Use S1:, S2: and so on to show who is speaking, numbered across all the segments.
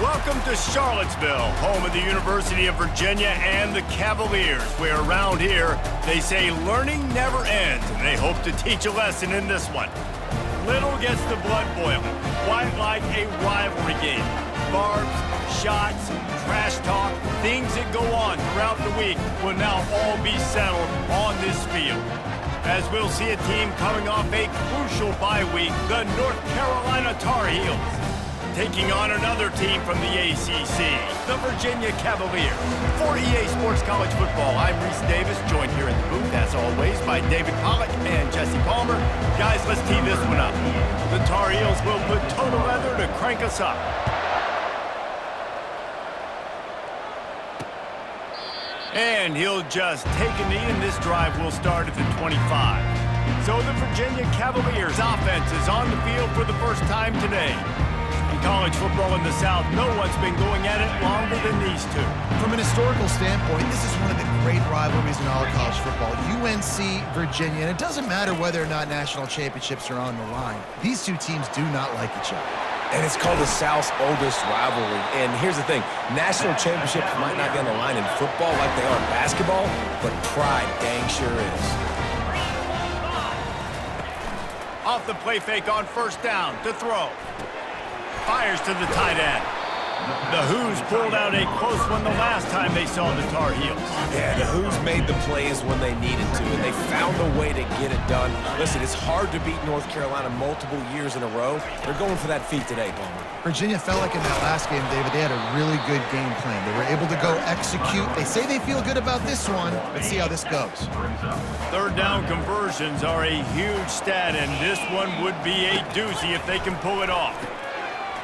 S1: Welcome to Charlottesville, home of the University of Virginia and the Cavaliers, where around here they say learning never ends, and they hope to teach a lesson in this one. Little gets the blood boiling, quite like a rivalry game. Barbs, shots, trash talk, things that go on throughout the week will now all be settled on this field. As we'll see a team coming off a crucial bye week, the North Carolina Tar Heels, taking on another team from the ACC, the Virginia Cavaliers. For EA Sports College Football, I'm Reese Davis, joined here in the booth, as always, by David Pollack and Jesse Palmer. Guys, let's tee this one up. The Tar Heels will put total leather to crank us up. And he'll just take a knee, and this drive will start at the 25. So the Virginia Cavaliers offense is on the field for the first time today. In college football in the South, no one's been going at it longer than these two.
S2: From an historical standpoint, this is one of the great rivalries in all of college football. UNC, Virginia, and it doesn't matter whether or not national championships are on the line. These two teams do not like each other.
S3: And it's called the South's oldest rivalry. And here's the thing, national championships might not be on the line in football like they are in basketball, but pride dang sure is.
S1: Off the play fake on first down to throw. Fires to the tight end. The Who's pulled out a close one the last time they saw the Tar Heels.
S3: Yeah, the Who's made the plays when they needed to, and they found a way to get it done. Listen, it's hard to beat North Carolina multiple years in a row. They're going for that feat today, Palmer.
S2: Virginia felt like in that last game, David, they had a really good game plan. They were able to go execute. They say they feel good about this one. Let's see how this goes.
S1: Third down conversions are a huge stat, and this one would be a doozy if they can pull it off.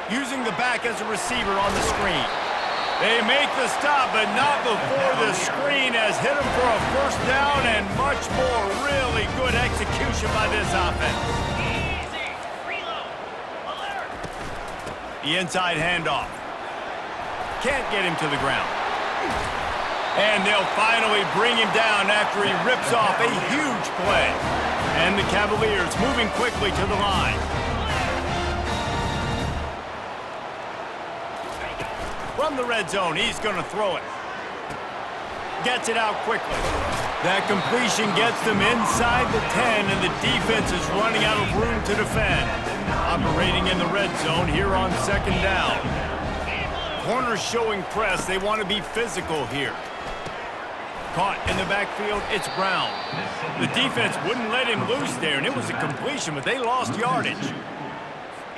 S1: Using the back as a receiver on the screen. They make the stop, but not before the screen has hit them for a first down, and much more really good execution by this offense. The inside handoff. Can't get him to the ground. And they'll finally bring him down after he rips off a huge play. And the Cavaliers moving quickly to the line. From the red zone, he's going to throw it. Gets it out quickly. That completion gets them inside the 10, and the defense is running out of room to defend. Operating in the red zone here on second down. Corners showing press. They want to be physical here. Caught in the backfield, it's Brown. The defense wouldn't let him loose there, and it was a completion, but they lost yardage.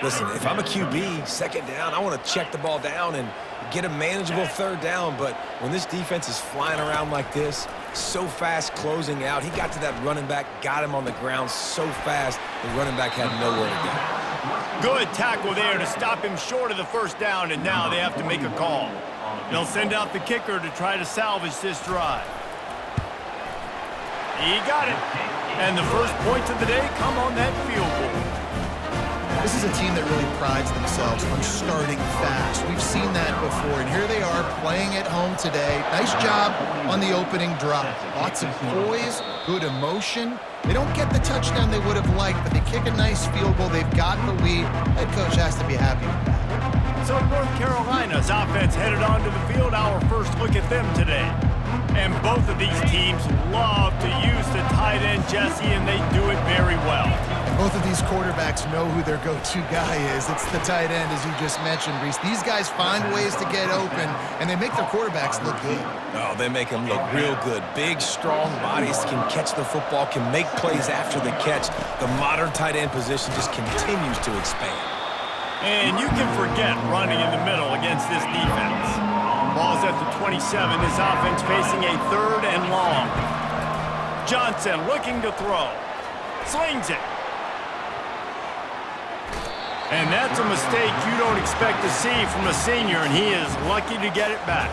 S3: Listen, if I'm a QB, second down, I want to check the ball down and get a manageable third down, but when this defense is flying around like this, so fast closing out, he got to that running back, got him on the ground so fast, the running back had nowhere to go.
S1: Good tackle there to stop him short of the first down, and now they have to make a call. They'll send out the kicker to try to salvage this drive. He got it. And the first points of the day come on that field goal.
S2: This is a team that really prides themselves on starting fast. We've seen that before, and here they are playing at home today. Nice job on the opening drive. Lots of poise, good emotion. They don't get the touchdown they would have liked, but they kick a nice field goal. They've got the lead. Head coach has to be happy with that.
S1: So North Carolina's offense headed onto the field. Our first look at them today. And both of these teams love to use the tight end, Jesse, and they do it very well.
S2: And both of these quarterbacks know who their go-to guy is. It's the tight end, as you just mentioned, Reese. These guys find ways to get open, and they make their quarterbacks look good.
S3: Oh, they make them look real good. Big, strong bodies, can catch the football, can make plays after the catch. The modern tight end position just continues to expand.
S1: And you can forget running in the middle against this defense. Ball's at the 27. This offense facing a third and long. Johnson looking to throw. Slings it. And that's a mistake you don't expect to see from a senior, and he is lucky to get it back.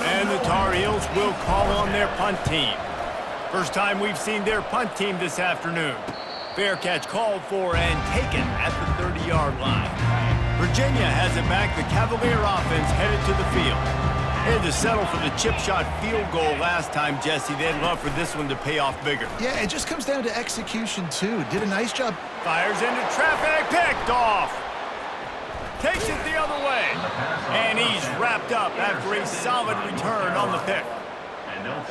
S1: And the Tar Heels will call on their punt team. First time we've seen their punt team this afternoon. Fair catch called for and taken at the 30-yard line. Virginia has it back. The Cavalier offense headed to the field. They had to settle for the chip shot field goal last time, Jesse. They'd love for this one to pay off bigger.
S2: Yeah, it just comes down to execution, too. Did a nice job.
S1: Fires into traffic, picked off. Takes it the other way. And he's wrapped up after a solid return on the pick.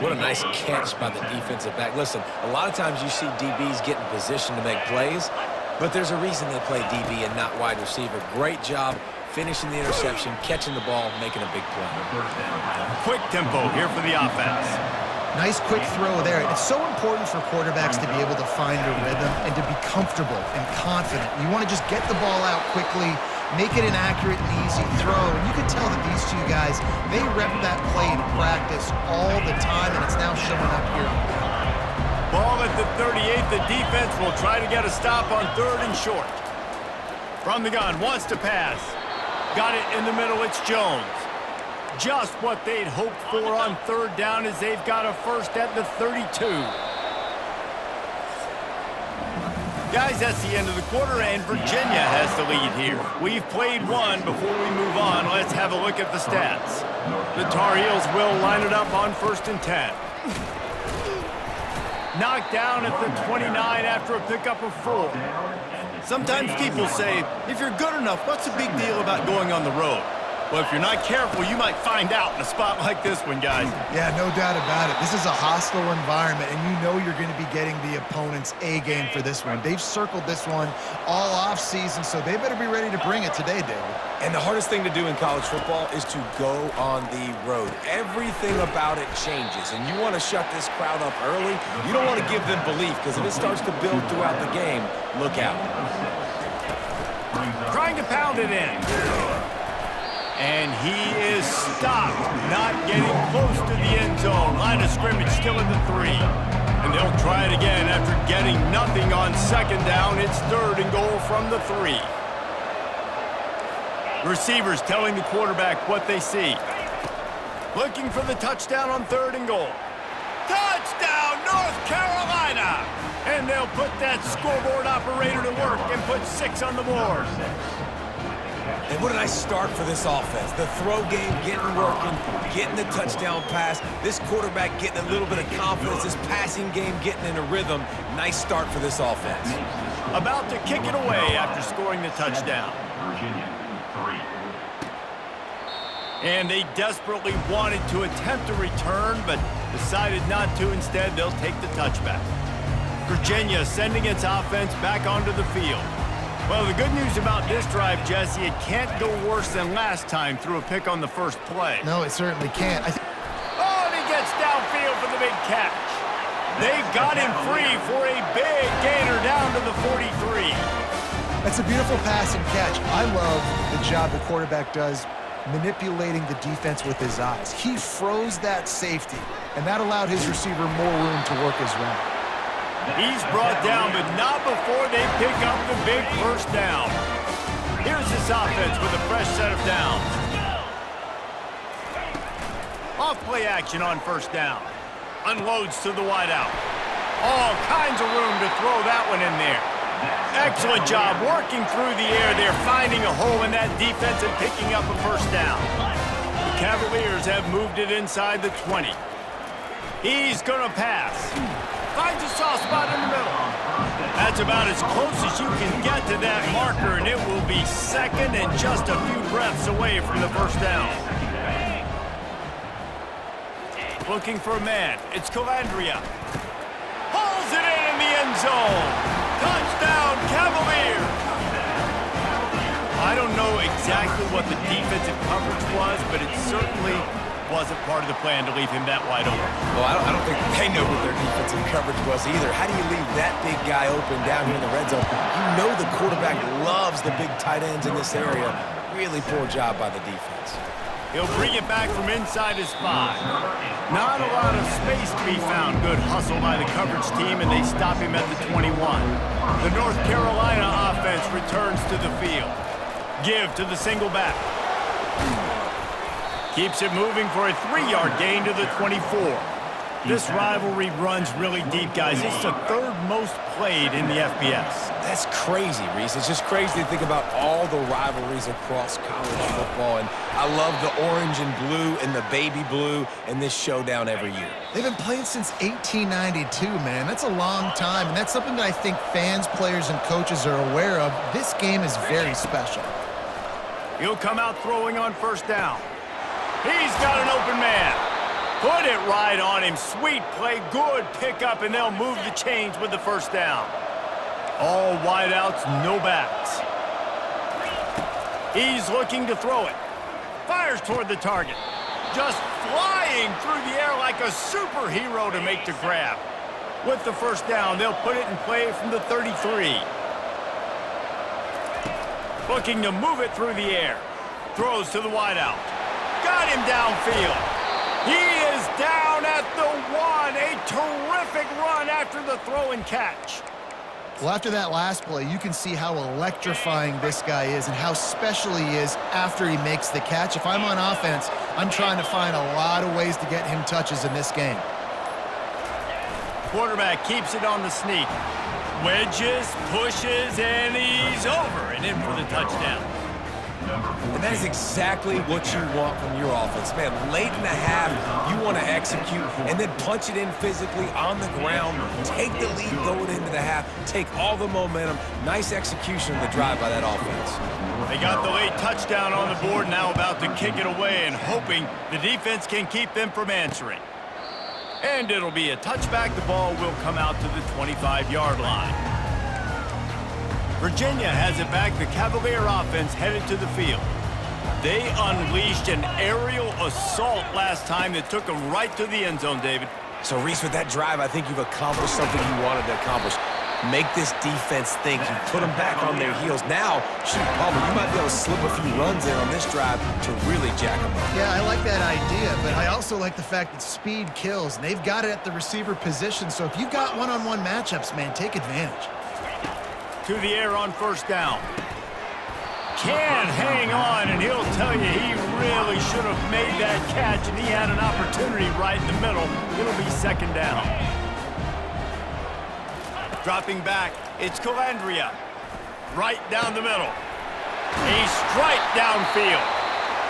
S3: What a nice catch by the defensive back. Listen, a lot of times you see DBs get in position to make plays, but there's a reason they play DB and not wide receiver. Great job finishing the interception, catching the ball, making a big play.
S1: Quick tempo here for the offense.
S2: Nice quick throw there. It's so important for quarterbacks to be able to find a rhythm and to be comfortable and confident. You want to just get the ball out quickly, make it an accurate and easy throw. And you can tell that these two guys, they rep that play in practice all the time, and it's now showing up here on the field.
S1: Ball at the 38. The defense will try to get a stop on 3rd and short. From the gun, wants to pass. Got it in the middle. It's Jones. Just what they'd hoped for on 3rd down as they've got a first at the 32. Guys, that's the end of the quarter, and Virginia has the lead here. We've played one. Before we move on, let's have a look at the stats. The Tar Heels will line it up on 1st and 10. Knocked down at the 29 after a pickup of 4. Sometimes people say, if you're good enough, what's the big deal about going on the road? Well, if you're not careful, you might find out in a spot like this one, guys.
S2: Yeah, no doubt about it. This is a hostile environment, and you know you're going to be getting the opponent's A-game for this one. They've circled this one all off-season, so they better be ready to bring it today, David.
S3: And the hardest thing to do in college football is to go on the road. Everything about it changes, and you want to shut this crowd up early. You don't want to give them belief, because if it starts to build throughout the game, look out.
S1: Trying to pound it in. And he is stopped, not getting close to the end zone. Line of scrimmage still at the 3. And they'll try it again after getting nothing on 2nd down. It's 3rd and goal from the 3. Receivers telling the quarterback what they see. Looking for the touchdown on 3rd and goal. Touchdown, North Carolina! And they'll put that scoreboard operator to work and put 6 on the board.
S3: And what a nice start for this offense. The throw game getting working, getting the touchdown pass. This quarterback getting a little bit of confidence. This passing game getting in a rhythm. Nice start for this offense.
S1: About to kick it away after scoring the touchdown. And they desperately wanted to attempt a return, but decided not to. Instead, they'll take the touchback. Virginia sending its offense back onto the field. Well, the good news about this drive, Jesse, it can't go worse than last time through a pick on the first play.
S2: No, it certainly can't.
S1: Oh, and he gets downfield for the big catch. They got him free for a big gainer down to the 43.
S2: That's a beautiful pass and catch. I love the job the quarterback does manipulating the defense with his eyes. He froze that safety, and that allowed his receiver more room to work his route.
S1: He's brought down, but not before they pick up the big first down. Here's this offense with a fresh set of downs. Off play action on 1st down. Unloads to the wideout. All kinds of room to throw that one in there. Excellent job working through the air there, finding a hole in that defense and picking up a 1st down. The Cavaliers have moved it inside the 20. He's going to pass. Finds a soft spot in the middle. That's about as close as you can get to that marker, and it will be 2nd and just a few breaths away from the 1st down. Looking for a man. It's Calandria. Pulls it in the end zone. Touchdown, Cavaliers! I don't know exactly what the defensive coverage was, but it certainly wasn't part of the plan to leave him that wide open.
S3: Well, I don't think they know what their defensive coverage was either. How do you leave that big guy open down here in the red zone? You know the quarterback loves the big tight ends in this area. Really poor job by the defense.
S1: He'll bring it back from inside his 5. Not a lot of space to be found. Good hustle by the coverage team, and they stop him at the 21. The North Carolina offense returns to the field. Give to the single back. Keeps it moving for a 3-yard gain to the 24. This rivalry runs really deep, guys. It's the 3rd most played in the FBS.
S3: That's crazy, Reese. It's just crazy to think about all the rivalries across college football. And I love the orange and blue and the baby blue and this showdown every year.
S2: They've been playing since 1892, man. That's a long time, and that's something that I think fans, players, and coaches are aware of. This game is very special.
S1: He'll come out throwing on first down. He's got an open man. Put it right on him. Sweet play, good pickup, and they'll move the chains with the first down. All wideouts, no backs. He's looking to throw it. Fires toward the target. Just flying through the air like a superhero to make the grab. With the first down, they'll put it in play from the 33. Looking to move it through the air. Throws to the wideout. Got him downfield. He is down at the 1. A terrific run after the throw and catch.
S2: Well, after that last play, you can see how electrifying this guy is and how special he is after he makes the catch. If I'm on offense, I'm trying to find a lot of ways to get him touches in this game.
S1: Quarterback keeps it on the sneak. Wedges, pushes, and he's over and in for the touchdown.
S3: And that is exactly what you want from your offense. Man, late in the half, you want to execute and then punch it in physically on the ground, take the lead going into the half, take all the momentum. Nice execution of the drive by that offense.
S1: They got the late touchdown on the board, now about to kick it away and hoping the defense can keep them from answering. And it'll be a touchback. The ball will come out to the 25-yard line. Virginia has it back. The Cavalier offense headed to the field. They unleashed an aerial assault last time that took them right to the end zone, David.
S3: So, Reese, with that drive, I think you've accomplished something you wanted to accomplish. Make this defense think. You put them back on their heels. Now, shoot, Palmer, you might be able to slip a few runs in on this drive to really jack them up.
S2: Yeah, I like that idea, but I also like the fact that speed kills, and they've got it at the receiver position. So if you've got one-on-one matchups, man, take advantage.
S1: To the air on first down. Can hang on, and he'll tell you he really should have made that catch, and he had an opportunity right in the middle. It'll be second down. Dropping back, it's Calandria. Right down the middle. A strike downfield.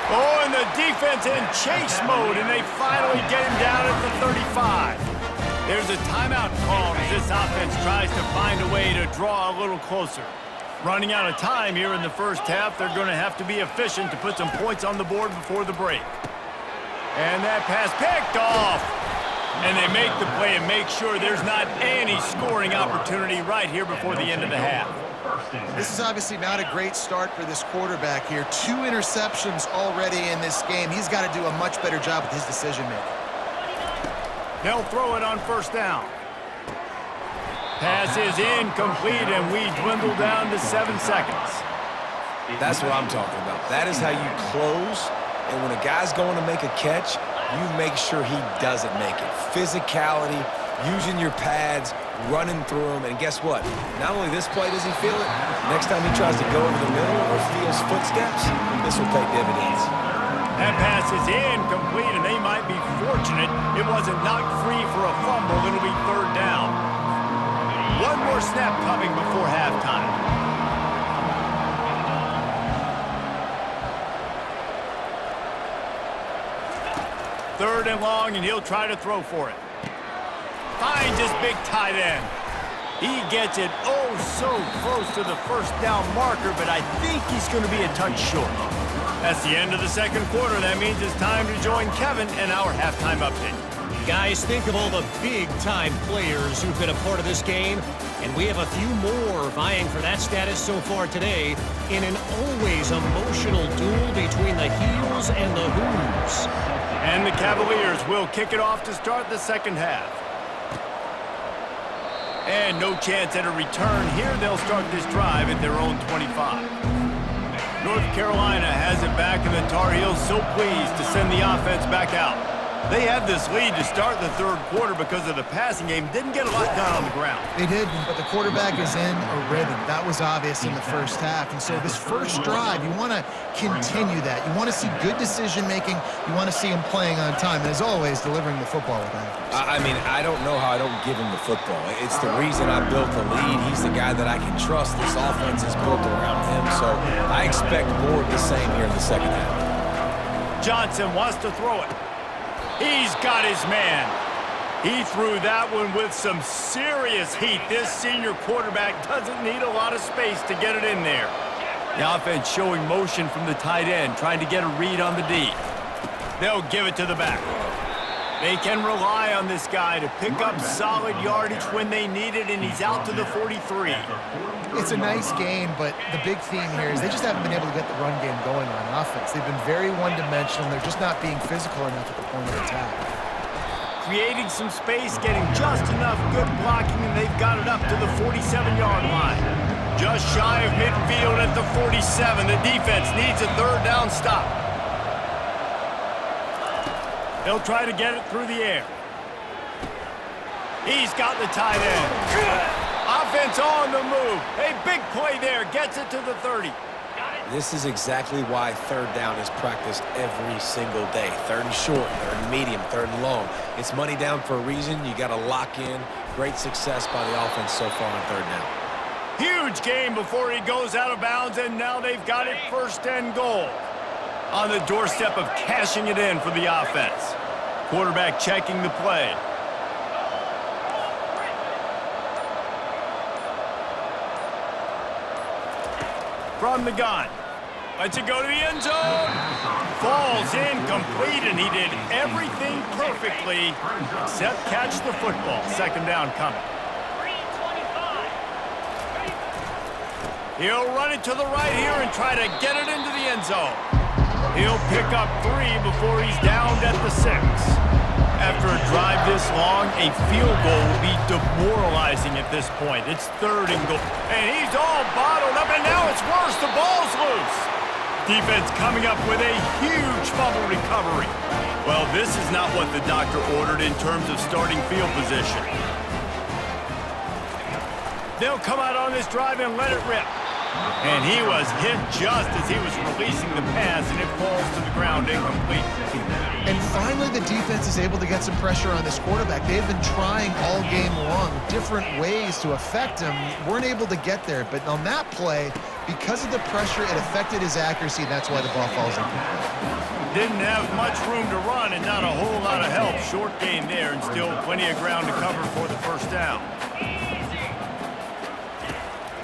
S1: Oh, and the defense in chase mode, and they finally get him down at the 35. There's a timeout called as this offense tries to find a way to draw a little closer. Running out of time here in the first half, they're going to have to be efficient to put some points on the board before the break. And that pass picked off. And they make the play and make sure there's not any scoring opportunity right here before the end of the half.
S2: This is obviously not a great start for this quarterback here. 2 interceptions already in this game. He's got to do a much better job with his decision-making.
S1: They'll throw it on first down. Pass is incomplete, and we dwindle down to 7 seconds.
S3: That's what I'm talking about. That is how you close, and when a guy's going to make a catch, you make sure he doesn't make it. Physicality, using your pads, running through them, and guess what? Not only this play does he feel it, next time he tries to go over the middle or feels footsteps, this will pay dividends.
S1: That pass is incomplete, and they might be fortunate it wasn't knocked free for a fumble. It'll be third down. One more snap coming before halftime. Third and long, and he'll try to throw for it. Finds his big tight end. He gets it oh so close to the first down marker, but I think he's going to be a touch short. That's the end of the second quarter. That means it's time to join Kevin and our halftime update.
S4: Guys, think of all the big-time players who've been a part of this game, and we have a few more vying for that status so far today in an always emotional duel between the heels and the who's.
S1: And the Cavaliers will kick it off to start the second half. And no chance at a return here. They'll start this drive at their own 25. North Carolina has it back, and the Tar Heels so pleased to send the offense back out. They had this lead to start the third quarter because of the passing game. Didn't get a lot done on the ground.
S2: They did, but the quarterback is in a rhythm. That was obvious in the first half. And so this first drive, you want to continue that. You want to see good decision-making. You want to see him playing on time. And as always, delivering the football with accuracy.
S3: I mean, I don't know how I don't give him the football. It's the reason I built the lead. He's the guy that I can trust. This offense is built around him. So I expect more of the same here in the second half.
S1: Johnson wants to throw it. He's got his man. He threw that one with some serious heat. This senior quarterback doesn't need a lot of space to get it in there. The offense showing motion from the tight end, trying to get a read on the D. They'll give it to the back. They can rely on this guy to pick up solid yardage when they need it, and he's out to the 43.
S2: It's a nice game, but the big theme here is they just haven't been able to get the run game going on offense. They've been very one-dimensional. They're just not being physical enough at the point of attack.
S1: Creating some space, getting just enough good blocking, and they've got it up to the 47-yard line. Just shy of midfield at the 47. The defense needs a third down stop. They'll try to get it through the air. He's got the tight end. Offense on the move. A big play there. Gets it to the 30.
S3: This is exactly why third down is practiced every single day. Third and short, third and medium, third and long. It's money down for a reason. You got to lock in. Great success by the offense so far on third down.
S1: Huge game before he goes out of bounds, and now they've got it first and goal. On the doorstep of cashing it in for the offense. Quarterback checking the play. From the gun. Lets it go to the end zone. Falls incomplete, and he did everything perfectly except catch the football. Second down coming. He'll run it to the right here and try to get it into the end zone. He'll pick up 3 before he's downed at the 6. After a drive this long, a field goal will be demoralizing at this point. It's third and goal. And he's all bottled up, and now it's worse. The ball's loose. Defense coming up with a huge fumble recovery. Well, this is not what the doctor ordered in terms of starting field position. They'll come out on this drive and let it rip. And he was hit just as he was releasing the pass, and it falls to the ground incomplete.
S2: And finally, the defense is able to get some pressure on this quarterback. They've been trying all game long different ways to affect him. Weren't able to get there. But on that play, because of the pressure, it affected his accuracy, and that's why the ball falls incomplete.
S1: Didn't have much room to run and not a whole lot of help. Short gain there, and still plenty of ground to cover for the first down.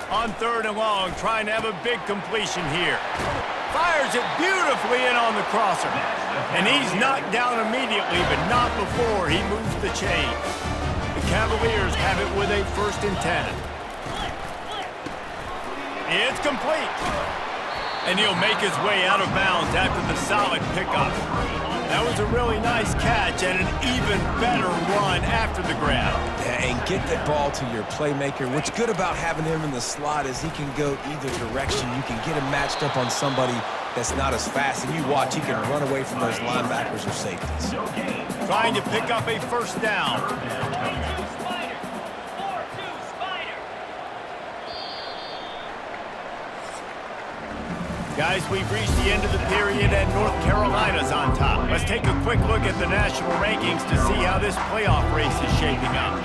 S1: On third and long, trying to have a big completion here. Fires it beautifully in on the crosser. And he's knocked down immediately, but not before he moves the chains. The Cavaliers have it with a 1st and 10. It's complete. And he'll make his way out of bounds after the solid pickup. That was a really nice catch and an even better run after the grab.
S3: Yeah, and get that ball to your playmaker. What's good about having him in the slot is he can go either direction. You can get him matched up on somebody that's not as fast, and you watch, he can run away from those linebackers or safeties.
S1: Trying to pick up a first down. Guys, we've reached the end of the period, and North Carolina's on top. Let's take a quick look at the national rankings to see how this playoff race is shaping up.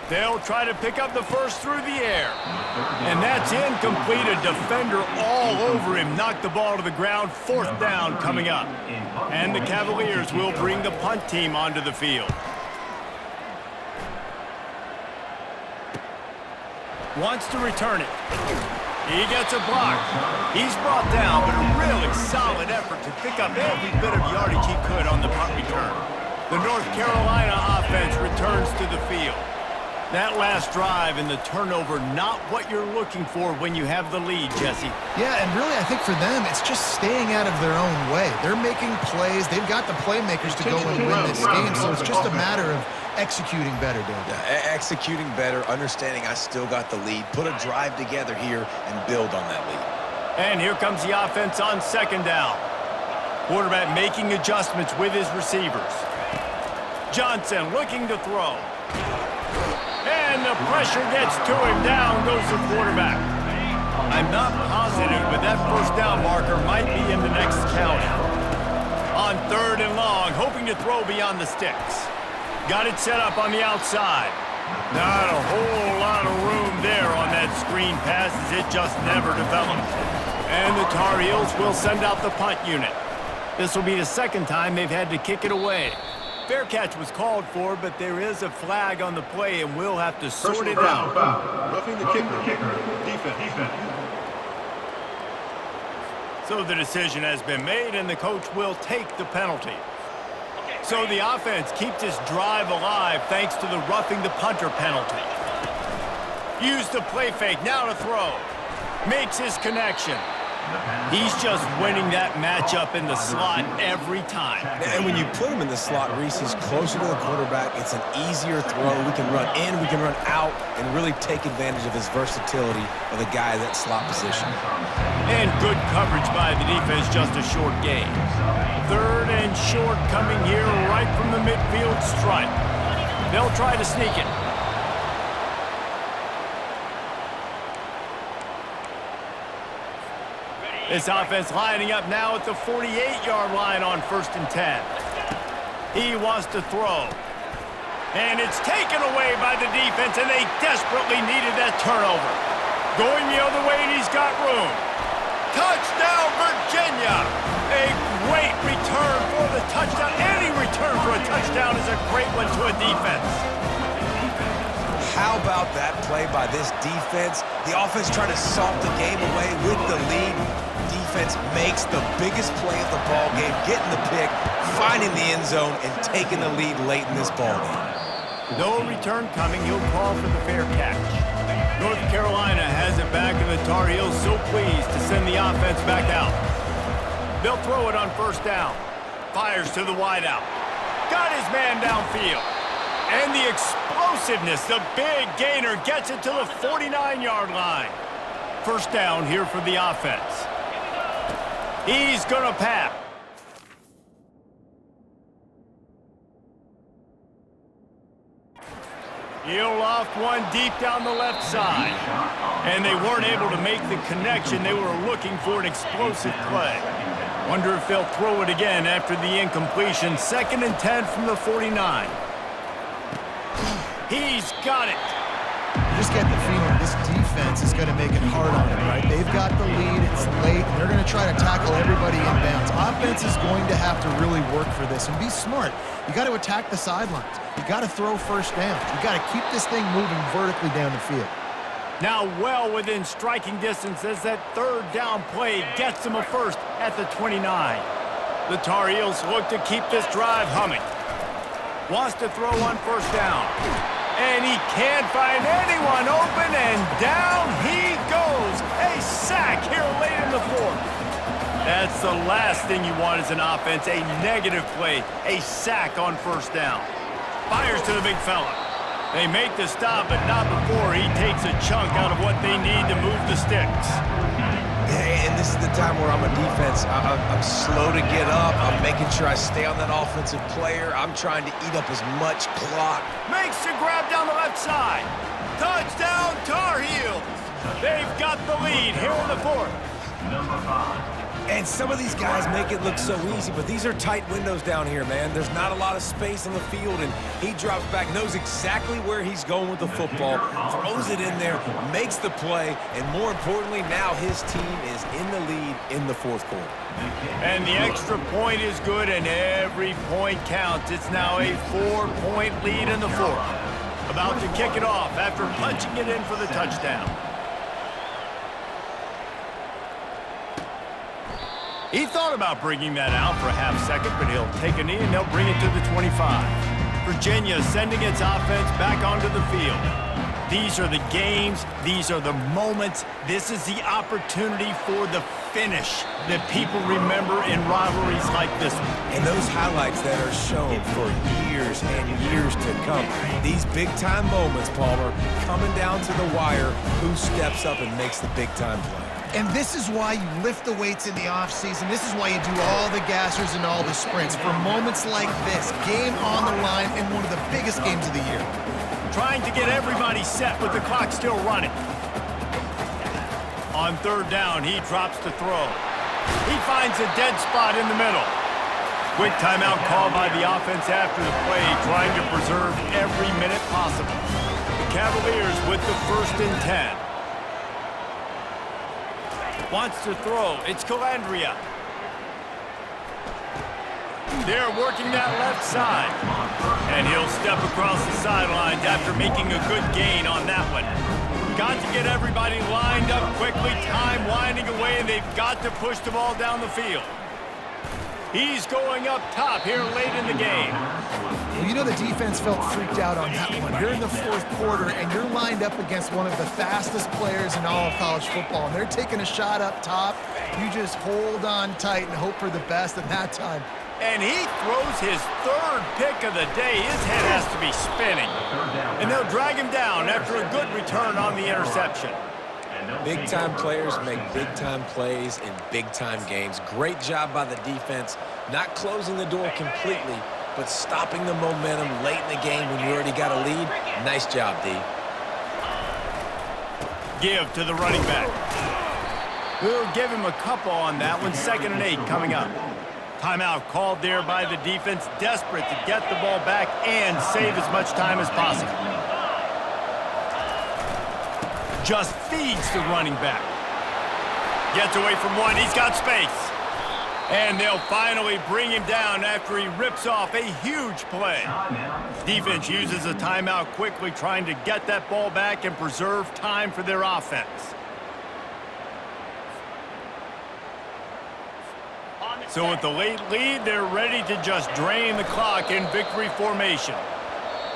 S1: They'll try to pick up the first through the air. And that's incomplete. A defender all over him. Knocked the ball to the ground. 4th down coming up. And the Cavaliers will bring the punt team onto the field. Wants to return it. He gets a block. He's brought down, but a really solid effort to pick up every bit of yardage he could on the punt return. The North Carolina offense returns to the field. That last drive and the turnover, not what you're looking for when you have the lead, Jesse.
S2: Yeah, and really, I think for them, it's just staying out of their own way. They're making plays. They've got the playmakers to go and win this game, so it's just a matter of executing better, Dave.
S3: Executing better, understanding I still got the lead. Put a drive together here and build on that lead.
S1: And here comes the offense on 2nd down. Quarterback making adjustments with his receivers. Johnson looking to throw. And the pressure gets to him. Down goes the quarterback. I'm not positive, but that first down marker might be in the next count. On 3rd and long, hoping to throw beyond the sticks. Got it set up on the outside. Not a whole lot of room there on that screen pass, as it just never developed. And the Tar Heels will send out the punt unit. This will be the 2nd time they've had to kick it away. Fair catch was called for, but there is a flag on the play, and we'll have to sort it out.
S5: Roughing the kicker.
S1: So the decision has been made, and the coach will take the penalty. So the offense keeps this drive alive thanks to the roughing the punter penalty. Use the play fake, now to throw. Makes his connection. He's just winning that matchup in the slot every time.
S3: And when you put him in the slot, Reese, he's closer to the quarterback. It's an easier throw. We can run in, we can run out, and really take advantage of his versatility of the guy in that slot position.
S1: And good coverage by the defense, just a short gain. 3rd and short coming here right from the midfield stripe. They'll try to sneak it. This offense lining up now at the 48-yard line on 1st and 10. He wants to throw. And it's taken away by the defense, and they desperately needed that turnover. Going the other way, and he's got room. Touchdown, Virginia! A great return for the touchdown. Any return for a touchdown is a great one to a defense.
S3: How about that play by this defense? The offense trying to salt the game away with the lead. Defense makes the biggest play of the ball game, getting the pick, finding the end zone, and taking the lead late in this ball game.
S1: No return coming. He'll call for the fair catch. North Carolina has it back, and the Tar Heels so pleased to send the offense back out. They'll throw it on 1st down. Fires to the wideout. Got his man downfield. And the explosiveness, the big gainer, gets it to the 49-yard line. 1st down here for the offense. He's going to pass. He'll loft one deep down the left side. And they weren't able to make the connection. They were looking for an explosive play. Wonder if they'll throw it again after the incompletion. 2nd and 10 from the 49. He's got it.
S2: You just get the feeling this defense is going to make it hard on them, right? They've got the lead, it's late, and they're going to try to tackle everybody in bounds. Offense is going to have to really work for this and be smart. You got to attack the sidelines. You got to throw 1st downs. You got to keep this thing moving vertically down the field.
S1: Now well within striking distance as that 3rd down play gets them a 1st at the 29. The Tar Heels look to keep this drive humming. Wants to throw on 1st down. And he can't find anyone open, and down he goes. A sack here late in the 4th. That's the last thing you want as an offense, a negative play, a sack on 1st down. Fires to the big fella. They make the stop, but not before he takes a chunk out of what they need to move the sticks.
S3: And this is the time where I'm a defense. I'm slow to get up. I'm making sure I stay on that offensive player. I'm trying to eat up as much clock.
S1: Makes the grab down the left side. Touchdown, Tar Heels. They've got the lead here in the 4th.
S3: And some of these guys make it look so easy, but these are tight windows down here, man. There's not a lot of space on the field, and he drops back, knows exactly where he's going with the football, throws it in there, makes the play, and more importantly, now his team is in the lead in the 4th quarter.
S1: And the extra point is good, and every point counts. It's now a 4-point lead in the 4th. About to kick it off after punching it in for the touchdown. He thought about bringing that out for a half second, but he'll take a knee and they'll bring it to the 25. Virginia sending its offense back onto the field. These are the games. These are the moments. This is the opportunity for the finish that people remember in rivalries like this one.
S3: And those highlights that are shown for years and years to come. These big-time moments, Palmer, coming down to the wire, who steps up and makes the big-time play.
S2: And this is why you lift the weights in the offseason. This is why you do all the gassers and all the sprints. For moments like this, game on the line in one of the biggest games of the year.
S1: Trying to get everybody set with the clock still running. On 3rd down, he drops to throw. He finds a dead spot in the middle. Quick timeout call by the offense after the play, trying to preserve every minute possible. The Cavaliers with the 1st and 10. Wants to throw. It's Calandria. They're working that left side. And he'll step across the sidelines after making a good gain on that one. got to get everybody lined up quickly, time winding away, and they've got to push the ball down the field. He's going up top here late in the game.
S2: Well, you know the defense felt freaked out on that one. You're in the fourth quarter, and you're lined up against one of the fastest players in all of college football, and they're taking a shot up top. You just hold on tight and hope for the best at that time.
S1: And he throws his third pick of the day. His head has to be spinning. And they'll drag him down after a good return on the interception.
S3: Big-time players make big-time plays in big-time games. Great job by the defense, not closing the door completely, but stopping the momentum late in the game when you already got a lead. Nice job, D.
S1: Give to the running back. We'll give him a couple on that one. 2nd and 8 coming up. Timeout called there by the defense, desperate to get the ball back and save as much time as possible. Just feeds the running back. Gets away from one. He's got space. And they'll finally bring him down after he rips off a huge play. Defense uses a timeout quickly, trying to get that ball back and preserve time for their offense. So with the late lead, they're ready to just drain the clock in victory formation.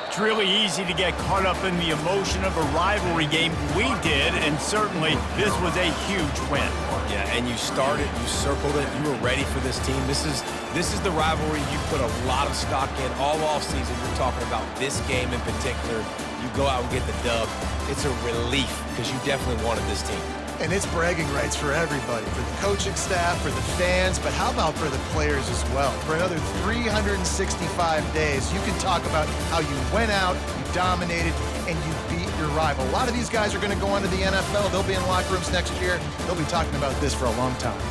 S1: It's really easy to get caught up in the emotion of a rivalry game. We did, and certainly this was a huge win.
S3: Yeah, and you started, you circled it, you were ready for this team. This is the rivalry you put a lot of stock in all offseason. You're talking about this game in particular. You go out and get the dub. It's a relief because you definitely wanted this team.
S2: And it's bragging rights for everybody, for the coaching staff, for the fans, but how about for the players as well? For another 365 days, you can talk about how you went out, you dominated, and you beat your rival. A lot of these guys are going to go on to the NFL. They'll be in locker rooms next year. They'll be talking about this for a long time.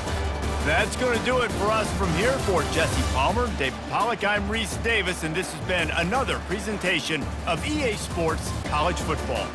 S1: That's going to do it for us from here. For Jesse Palmer, David Pollack, I'm Reese Davis, and this has been another presentation of EA Sports College Football.